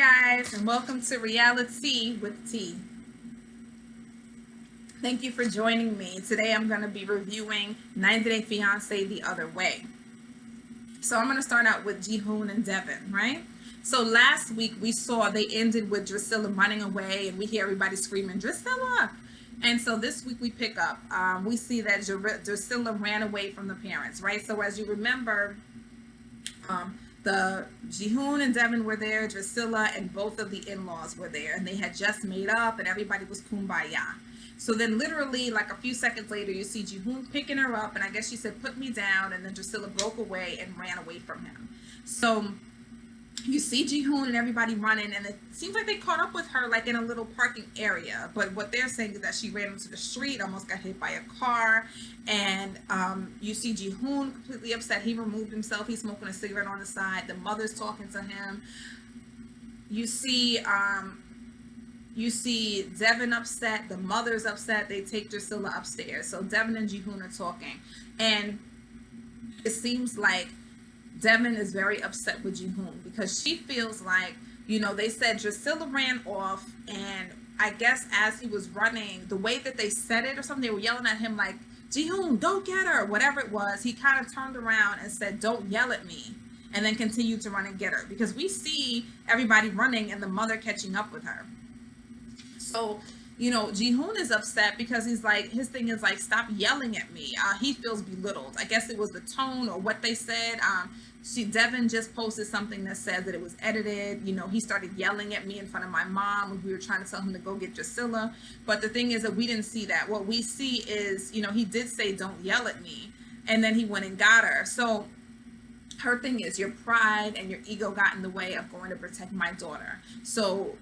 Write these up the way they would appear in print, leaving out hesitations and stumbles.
guys, and welcome to Reality with T. Thank you for joining me. Today I'm going to be reviewing 90 Day Fiance the Other Way. So I'm going to start out with Ji-hoon and Devin, right? So last week we saw they ended with Driscilla running away, and we hear everybody screaming, Driscilla! And so this week we pick up. We see that Driscilla ran away from the parents, right? So as you remember, the Ji-hoon and Devin were there, Driscilla and both of the in-laws were there, and they had just made up and everybody was kumbaya. So then literally like a few seconds later, you see Ji-hoon picking her up, and I guess she said, put me down, and then Driscilla broke away and ran away from him. So you see Ji-hoon and everybody running, and it seems like they caught up with her like in a little parking area, but what they're saying is that she ran into the street, almost got hit by a car, and you see Ji-hoon completely upset. He removed himself, he's smoking a cigarette on the side, the mother's talking to him. You see Devin upset, the mother's upset. They take Driscilla upstairs, so Devin and Ji-hoon are talking, and it seems like Devin is very upset with Ji-hoon because she feels like, you know, they said Driscilla ran off, and I guess as he was running, the way that they said it or something, they were yelling at him like, Ji-hoon, don't get her, whatever it was. He kind of turned around and said, don't yell at me, and then continued to run and get her, because we see everybody running and the mother catching up with her. So, you know, Ji-hoon is upset because he's like, his thing is like, stop yelling at me. He feels belittled. I guess it was the tone or what they said. Devin just posted something that said that it was edited. You know, he started yelling at me in front of my mom when we were trying to tell him to go get Driscilla. But the thing is that we didn't see that. What we see is, you know, he did say, don't yell at me. And then he went and got her. So her thing is your pride and your ego got in the way of going to protect my daughter. So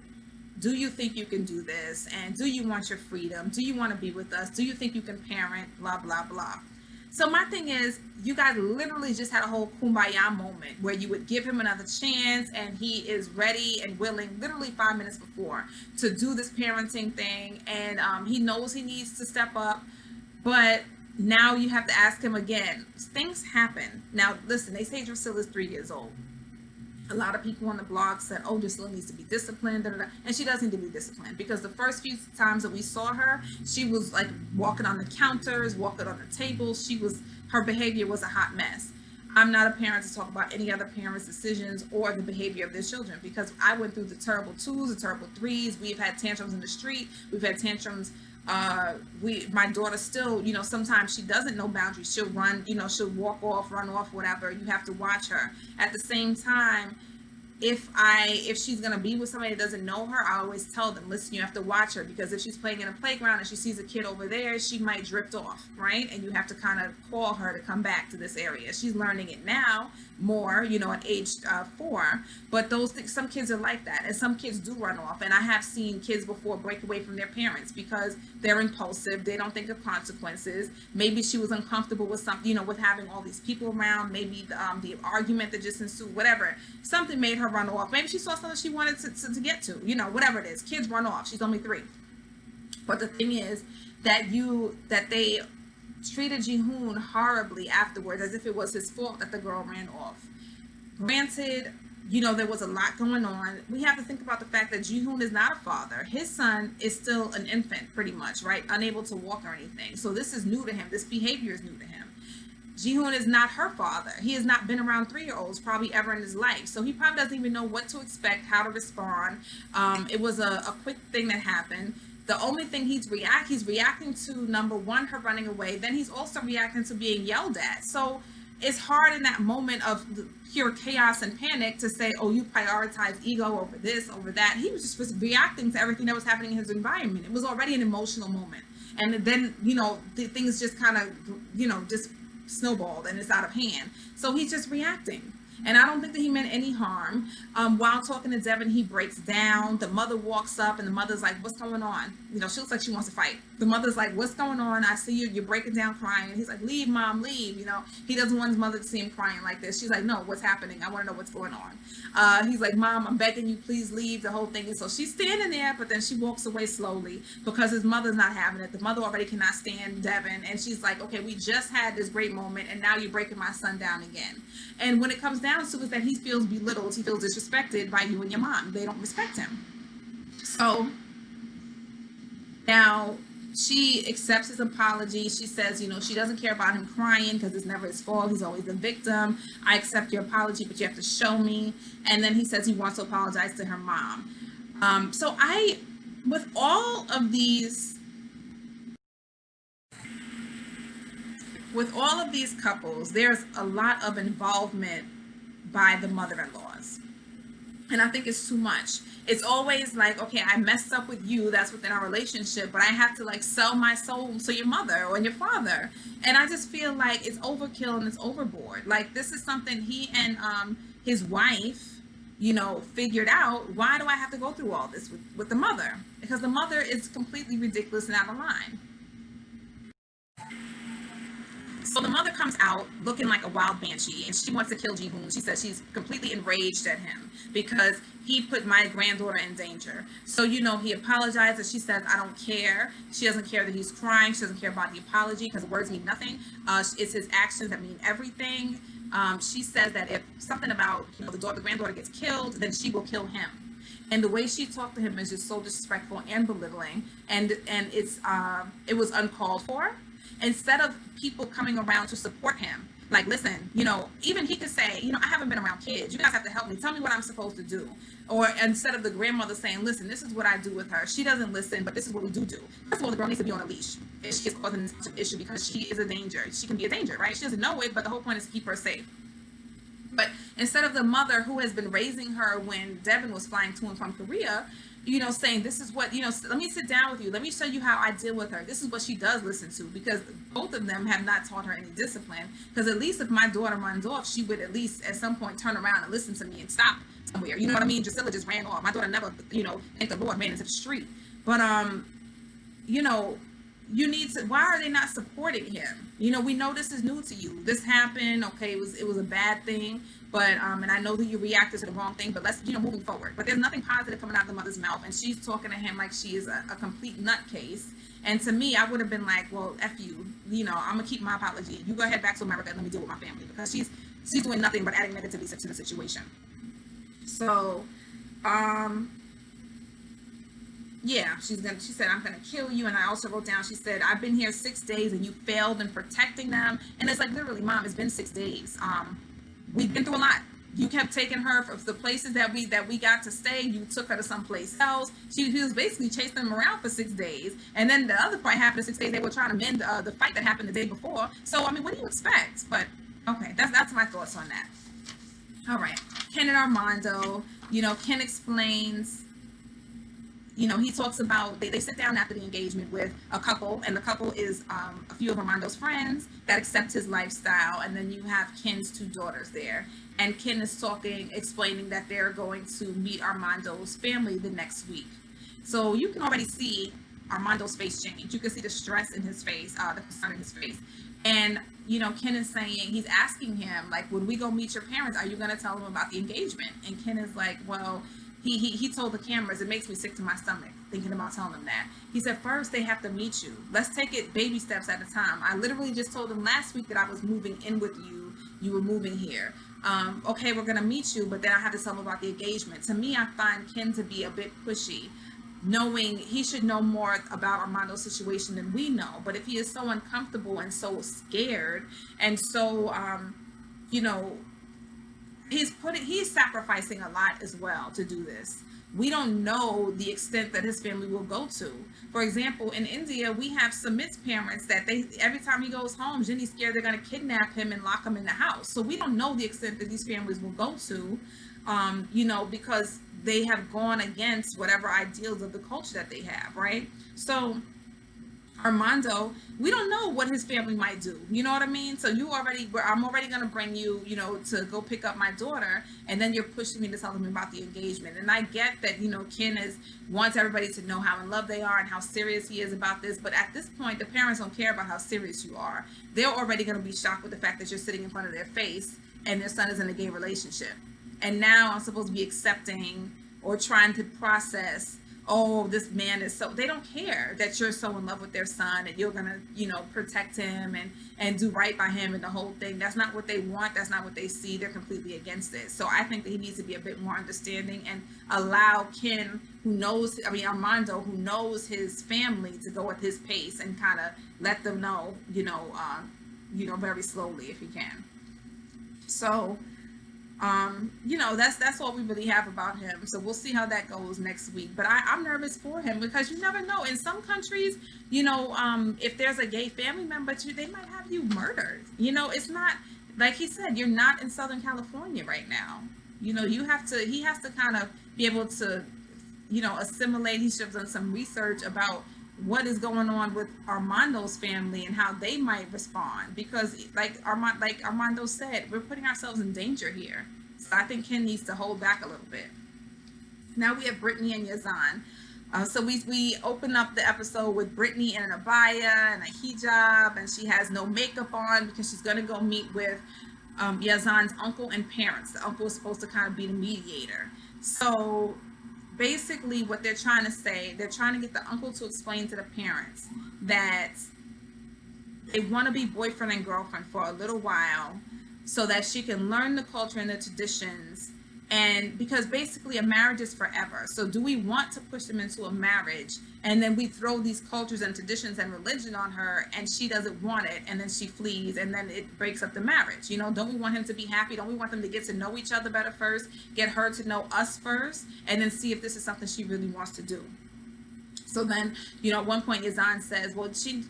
do you think you can do this? And do you want your freedom? Do you want to be with us? Do you think you can parent? Blah, blah, blah. So my thing is, you guys literally just had a whole kumbaya moment where you would give him another chance, and he is ready and willing literally 5 minutes before to do this parenting thing, and he knows he needs to step up, but now you have to ask him again. Things happen. Now listen, they say Driscilla's 3 years old. A lot of people on the blog said, oh, Driscilla needs to be disciplined, and she does need to be disciplined, because the first few times that we saw her, she was like walking on the counters, walking on the tables. Her behavior was a hot mess. I'm not a parent to talk about any other parents' decisions or the behavior of their children, because I went through the terrible 2s, the terrible 3s. We've had tantrums in the street. We've had tantrums. My daughter still, you know, sometimes she doesn't know boundaries. She'll run, you know, she'll walk off, run off, whatever. You have to watch her. At the same time, if she's going to be with somebody that doesn't know her, I always tell them, listen, you have to watch her, because if she's playing in a playground and she sees a kid over there, she might drift off, right? And you have to kind of call her to come back to this area. She's learning it now more, you know, at age 4, but those things, some kids are like that, and some kids do run off. And I have seen kids before break away from their parents because they're impulsive. They don't think of consequences. Maybe she was uncomfortable with something, you know, with having all these people around. Maybe the argument that just ensued, whatever, something made her run off. Maybe she saw something she wanted to get to, you know, whatever it is. Kids run off. She's only 3. But the thing is that they treated Ji-hoon horribly afterwards, as if it was his fault that the girl ran off. Granted, you know, there was a lot going on. We have to think about the fact that Ji-hoon is not a father. His son is still an infant, pretty much, right? Unable to walk or anything. So this is new to him. This behavior is new to him. Ji-hoon is not her father. He has not been around 3-year-olds probably ever in his life. So he probably doesn't even know what to expect, how to respond. It was a quick thing that happened. The only thing he's reacting to, number one, her running away. Then he's also reacting to being yelled at. So it's hard in that moment of pure chaos and panic to say, oh, you prioritize ego over this, over that. He was just reacting to everything that was happening in his environment. It was already an emotional moment. And then, you know, things just kind of, you know, just snowballed and it's out of hand. So he's just reacting. And I don't think that he meant any harm. While talking to Devin, he breaks down. The mother walks up and the mother's like, what's going on? You know, she looks like she wants to fight. The mother's like, what's going on? I see you're breaking down crying. And he's like, leave, mom, leave. You know, he doesn't want his mother to see him crying like this. She's like, no, what's happening? I want to know what's going on. He's like, mom, I'm begging you, please leave, the whole thing. And so she's standing there, but then she walks away slowly because his mother's not having it. The mother already cannot stand Devin. And she's like, okay, we just had this great moment and now you're breaking my son down again. And when it comes down to it, is that he feels belittled, he feels disrespected by you and your mom. They don't respect him. So now she accepts his apology. She says, you know, she doesn't care about him crying because it's never his fault. He's always the victim. I accept your apology, but you have to show me. And then he says he wants to apologize to her mom. With all of these couples, there's a lot of involvement by the mother-in-laws. And I think it's too much. It's always like, okay, I messed up with you, that's within our relationship, but I have to like sell my soul to your mother or your father. And I just feel like it's overkill and it's overboard. Like, this is something he and his wife, you know, figured out. Why do I have to go through all this with the mother? Because the mother is completely ridiculous and out of line. So the mother comes out looking like a wild banshee and she wants to kill Ji-hoon. She says she's completely enraged at him because he put my granddaughter in danger. So, you know, he apologizes. She says, I don't care. She doesn't care that he's crying. She doesn't care about the apology because words mean nothing. It's his actions that mean everything. She says that if something about, you know, the granddaughter gets killed, then she will kill him. And the way she talked to him is just so disrespectful and belittling. And it was uncalled for. Instead of people coming around to support him, like, listen, you know, even he could say, you know, I haven't been around kids. You guys have to help me. Tell me what I'm supposed to do. Or instead of the grandmother saying, listen, this is what I do with her. She doesn't listen, but this is what we do. First of all, the girl needs to be on a leash if she is causing this issue because she is a danger. She can be a danger, right? She doesn't know it, but the whole point is to keep her safe. But instead of the mother who has been raising her when Devin was flying to and from Korea, you know, saying, this is what, you know, let me sit down with you. Let me show you how I deal with her. This is what she does listen to, because both of them have not taught her any discipline. Because at least if my daughter runs off, she would at least at some point turn around and listen to me and stop somewhere. You know what I mean? Driscilla just ran off. My daughter never, you know, thank the Lord, ran into the street. But, you know, you need to, why are they not supporting him? You know, we know this is new to you. This happened. Okay, it was a bad thing. But, and I know that you reacted to the wrong thing, but let's, you know, moving forward. But there's nothing positive coming out of the mother's mouth. And she's talking to him like she is a complete nutcase. And to me, I would have been like, well, F you, you know, I'm going to keep my apology. You go ahead back to America and let me deal with my family. Because she's doing nothing but adding negativity to the situation. So, yeah, she said, I'm going to kill you. And I also wrote down, she said, I've been here 6 days and you failed in protecting them. And it's like, literally, Mom, it's been 6 days. We've been through a lot. You kept taking her from the places that we got to stay. You took her to someplace else. She was basically chasing them around for 6 days. And then the other part happened in 6 days. They were trying to mend the fight that happened the day before. So, I mean, what do you expect? But, okay, that's my thoughts on that. All right. Ken and Armando, you know, Ken explains, you know, he talks about, they sit down after the engagement with a couple, and the couple is a few of Armando's friends that accept his lifestyle, and then you have Ken's 2 daughters there. And Ken is explaining that they're going to meet Armando's family the next week. So you can already see Armando's face change. You can see the stress in his face, the concern in his face. And, you know, Ken is saying, he's asking him, like, when we go meet your parents, are you going to tell them about the engagement? And Ken is like, well, he told the cameras, it makes me sick to my stomach thinking about telling them that. He said, first they have to meet you. Let's take it baby steps at a time. I literally just told them last week that I was moving in with you. You were moving here. Okay, we're going to meet you, but then I have to tell them about the engagement. To me, I find Ken to be a bit pushy, knowing he should know more about Armando's situation than we know. But if he is so uncomfortable and so scared and so, you know, he's sacrificing a lot as well to do this. We don't know the extent that his family will go to. For example, in India, we have Sumit's parents that every time he goes home, Jenny's scared they're going to kidnap him and lock him in the house. So we don't know the extent that these families will go to, you know, because they have gone against whatever ideals of the culture that they have, right? So Armando, we don't know what his family might do. You know what I mean? So I'm already going to bring you, to go pick up my daughter. And then you're pushing me to tell me about the engagement. And I get that, Ken wants everybody to know how in love they are and how serious he is about this. But at this point, the parents don't care about how serious you are. They're already going to be shocked with the fact that you're sitting in front of their face and their son is in a gay relationship. And now I'm supposed to be accepting or trying to process, oh, this man is so, they don't care that you're so in love with their son and you're gonna, protect him and do right by him and the whole thing. That's not what they want. That's not what they see. They're completely against it. So I think that he needs to be a bit more understanding and allow Armando, who knows his family, to go at his pace and kind of let them know, very slowly if he can. So that's all we really have about him. So we'll see how that goes next week. But I'm nervous for him because you never know. In some countries, if there's a gay family member, they might have you murdered. It's not, like he said, you're not in Southern California right now. He has to kind of be able to, assimilate. He should have done some research about what is going on with Armando's family and how they might respond, because like Armando said, we're putting ourselves in danger here. So I think Ken needs to hold back a little bit. Now we have Brittany and Yazan. So we open up the episode with Brittany in an abaya and a hijab, and she has no makeup on because she's going to go meet with Yazan's uncle and parents. The uncle is supposed to kind of be the mediator. So basically what they're trying to say, they're trying to get the uncle to explain to the parents that they want to be boyfriend and girlfriend for a little while so that she can learn the culture and the traditions. And because basically a marriage is forever. So do we want to push them into a marriage and then we throw these cultures and traditions and religion on her and she doesn't want it and then she flees and then it breaks up the marriage? Don't we want him to be happy? Don't we want them to get to know each other better first, get her to know us first, and then see if this is something she really wants to do? So then, at one point, Yazan says, well, she,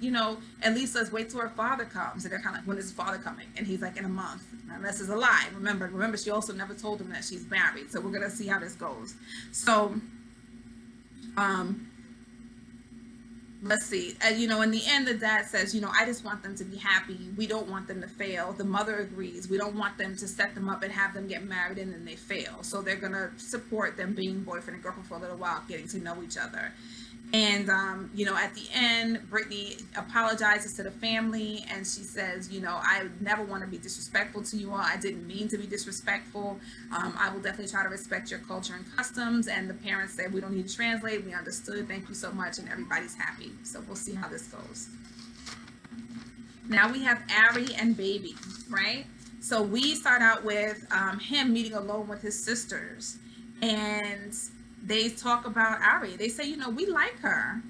at least let's wait till her father comes. And they're kind of like, when is his father coming? And he's like, in a month. And this is a lie. Remember, she also never told him that she's married. So we're going to see how this goes. So, let's see. And, in the end, the dad says, I just want them to be happy. We don't want them to fail. The mother agrees. We don't want them to set them up and have them get married and then they fail. So they're going to support them being boyfriend and girlfriend for a little while, getting to know each other. And, at the end, Brittany apologizes to the family and she says, I never want to be disrespectful to you all. I didn't mean to be disrespectful. I will definitely try to respect your culture and customs. And the parents said, we don't need to translate. We understood. Thank you so much. And everybody's happy. So we'll see how this goes. Now we have Ari and Baby, right? So we start out with him meeting alone with his sisters. And they talk about Ari. They say, we like her.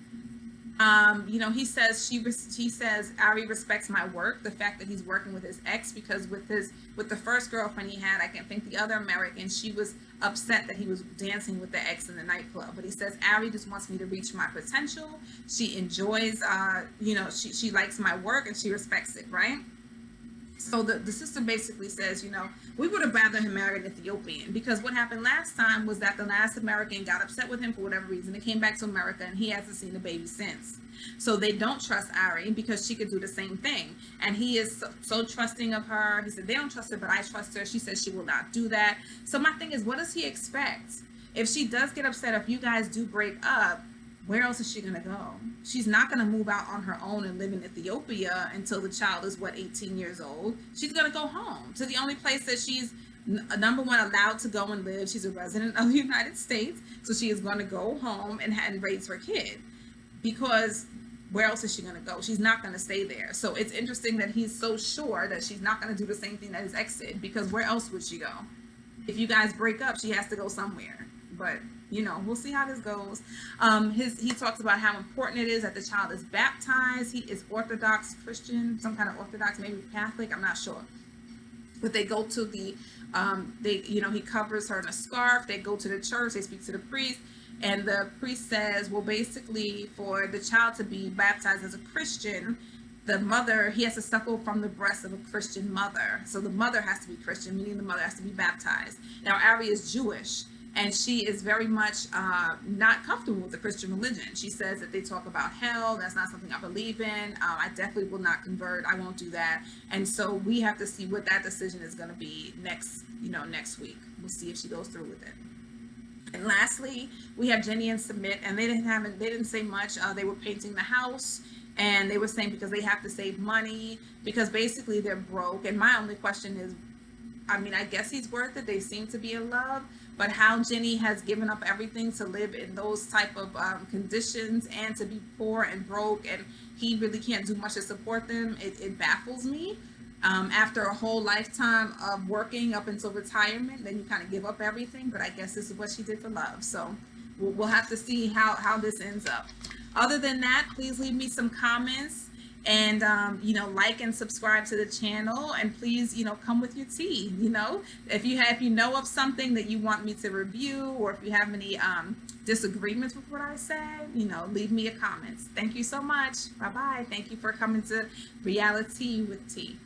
He says Ari respects my work, the fact that he's working with his ex, because with the first girlfriend he had, I can think the other American, she was upset that he was dancing with the ex in the nightclub. But he says Ari just wants me to reach my potential. She enjoys, she likes my work and she respects it, right? So the sister basically says, we would have rather him marry an Ethiopian, because what happened last time was that the last American got upset with him for whatever reason. They came back to America and he hasn't seen the baby since. So they don't trust Ari because she could do the same thing. And he is so trusting of her. He said, they don't trust her, but I trust her. She says she will not do that. So my thing is, what does he expect? If she does get upset, if you guys do break up, where else is she going to go? She's not going to move out on her own and live in Ethiopia until the child is, 18 years old. She's going to go home to the only place that she's, number one, allowed to go and live. She's a resident of the United States. So she is going to go home and raise her kid, because where else is she going to go? She's not going to stay there. So it's interesting that he's so sure that she's not going to do the same thing that his ex did, because where else would she go? If you guys break up, she has to go somewhere. But we'll see how this goes. He talks about how important it is that the child is baptized. He is Orthodox Christian, some kind of Orthodox, maybe Catholic, I'm not sure. But they go to the, he covers her in a scarf. They go to the church, they speak to the priest, and the priest says, well, basically for the child to be baptized as a Christian, the mother, he has to suckle from the breast of a Christian mother. So the mother has to be Christian, meaning the mother has to be baptized. Now, Ari is Jewish. and she is very much not comfortable with the Christian religion. She says that they talk about hell. That's not something I believe in. I definitely will not convert. I won't do that. And so we have to see what that decision is going to be next week. We'll see if she goes through with it. And lastly, we have Jenny and Submit, and they didn't say much. They were painting the house, and they were saying because they have to save money because basically they're broke. And my only question is, I mean, I guess he's worth it. They seem to be in love, but how Jenny has given up everything to live in those type of conditions and to be poor and broke, and he really can't do much to support them, it baffles me. After a whole lifetime of working up until retirement, then you kind of give up everything. But I guess this is what she did for love. So we'll have to see how this ends up. Other than that, please leave me some comments and like and subscribe to the channel, and please come with your tea. If you know of something that you want me to review, or if you have any disagreements with what I said, leave me a comment. Thank you so much. Bye bye. Thank you for coming to Reality with Tea.